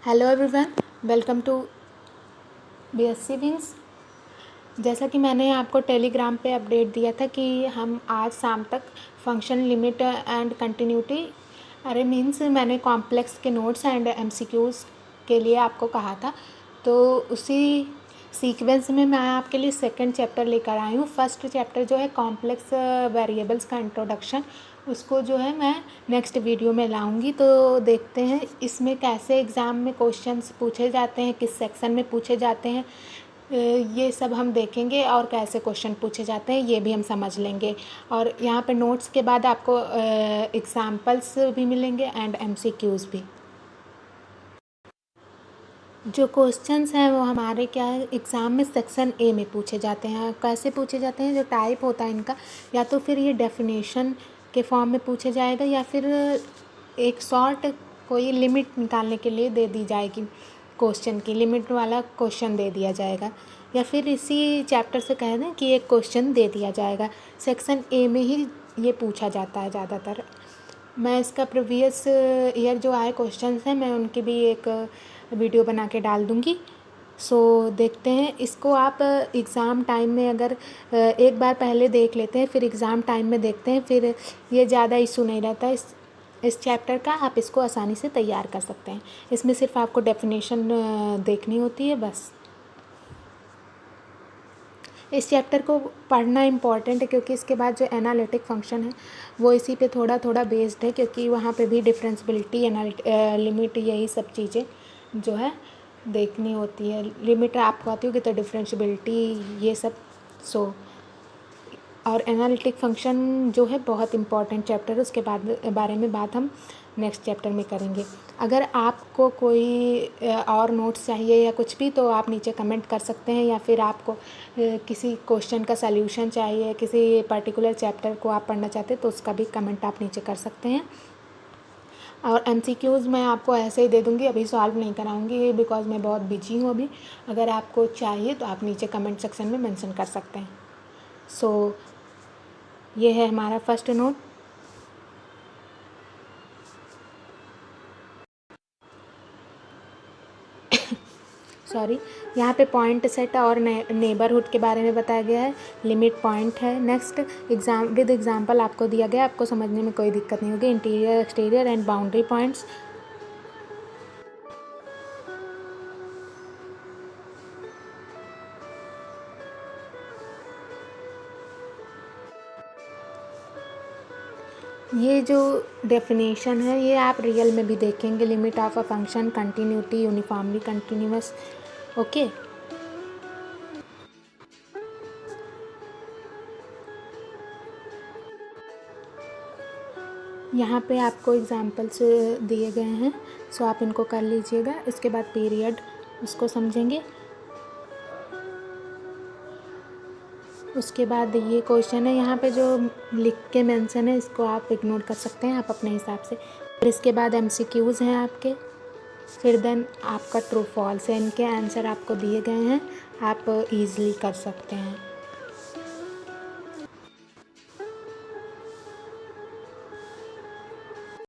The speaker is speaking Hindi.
Hello everyone, welcome to BSc wings. जैसा कि मैंने आपको टेलीग्राम पे अपडेट दिया था कि हम आज शाम तक फंक्शन लिमिट एंड कंटिन्यूटी अरे मीन्स मैंने कॉम्प्लेक्स के नोट्स एंड एमसीक्यूज़ के लिए आपको कहा था, तो उसी सीक्वेंस में मैं आपके लिए सेकंड चैप्टर लेकर आई हूँ। फर्स्ट चैप्टर जो है कॉम्प्लेक्स वेरिएबल्स का इंट्रोडक्शन, उसको जो है मैं नेक्स्ट वीडियो में लाऊंगी। तो देखते हैं इसमें कैसे एग्ज़ाम में क्वेश्चंस पूछे जाते हैं, किस सेक्शन में पूछे जाते हैं, ये सब हम देखेंगे और कैसे क्वेश्चन पूछे जाते हैं ये भी हम समझ लेंगे। और यहाँ पे नोट्स के बाद आपको एग्ज़ाम्पल्स भी मिलेंगे एंड एमसीक्यूज़ भी। जो क्वेश्चंस हैं वो हमारे क्या है, एग्ज़ाम में सेक्शन ए में पूछे जाते हैं। कैसे पूछे जाते हैं, जो टाइप होता है इनका, या तो फिर ये डेफिनेशन के फॉर्म में पूछे जाएगा या फिर एक शॉर्ट कोई लिमिट निकालने के लिए दे दी जाएगी, क्वेश्चन की लिमिट वाला क्वेश्चन दे दिया जाएगा, या फिर इसी चैप्टर से कह दें कि एक क्वेश्चन दे दिया जाएगा। सेक्शन ए में ही ये पूछा जाता है ज़्यादातर। मैं इसका प्रीवियस ईयर जो आए क्वेश्चंस हैं मैं उनकी भी एक वीडियो बना के डाल दूँगी। सो देखते हैं इसको। आप एग्ज़ाम टाइम में अगर एक बार पहले देख लेते हैं फिर एग्ज़ाम टाइम में देखते हैं, फिर ये ज़्यादा इशू नहीं रहता। इस चैप्टर का आप इसको आसानी से तैयार कर सकते हैं। इसमें सिर्फ आपको डेफिनेशन देखनी होती है बस। इस चैप्टर को पढ़ना इम्पॉर्टेंट है क्योंकि इसके बाद जो एनालिटिक फंक्शन है वो इसी पे थोड़ा थोड़ा बेस्ड है, क्योंकि वहाँ पे भी डिफरेंशियबिलिटी लिमिट यही सब चीज़ें जो है देखनी होती है। लिमिट आपको आती होगी तो डिफरेंशियबिलिटी ये सब। सो और एनालिटिक फंक्शन जो है बहुत इंपॉर्टेंट चैप्टर है, उसके बाद बारे में बात हम नेक्स्ट चैप्टर में करेंगे। अगर आपको कोई और नोट्स चाहिए या कुछ भी तो आप नीचे कमेंट कर सकते हैं, या फिर आपको किसी क्वेश्चन का सल्यूशन चाहिए, किसी पर्टिकुलर चैप्टर को आप पढ़ना चाहते हैं तो उसका भी कमेंट आप नीचे कर सकते हैं। और एमसीक्यूज़ मैं आपको ऐसे ही दे दूँगी, अभी सॉल्व नहीं कराऊँगी बिकॉज मैं बहुत बिजी हूँ अभी। अगर आपको चाहिए तो आप नीचे कमेंट सेक्शन में मेंशन कर सकते हैं। सो ये है हमारा फर्स्ट नोट। सॉरी, यहाँ पे पॉइंट सेट और नेबरहुड के बारे में बताया गया है, लिमिट पॉइंट है। नेक्स्ट विद एग्जांपल आपको दिया गया, आपको समझने में कोई दिक्कत नहीं होगी। Interior, exterior and boundary points. ये जो डेफिनेशन है ये आप रियल में भी देखेंगे। Limit of a function, continuity, uniformly continuous. Okay, यहाँ पे आपको एग्जांपल्स दिए गए हैं, सो आप इनको कर लीजिएगा। इसके बाद पीरियड, उसको समझेंगे। उसके बाद ये क्वेश्चन है, यहाँ पे जो लिख के मेंशन है इसको आप इग्नोर कर सकते हैं आप अपने हिसाब से। फिर इसके बाद एमसीक्यूज़ हैं आपके, फिर देन आपका ट्रू फॉल्स है। इनके आंसर आपको दिए गए हैं, आप ईज़िली कर सकते हैं।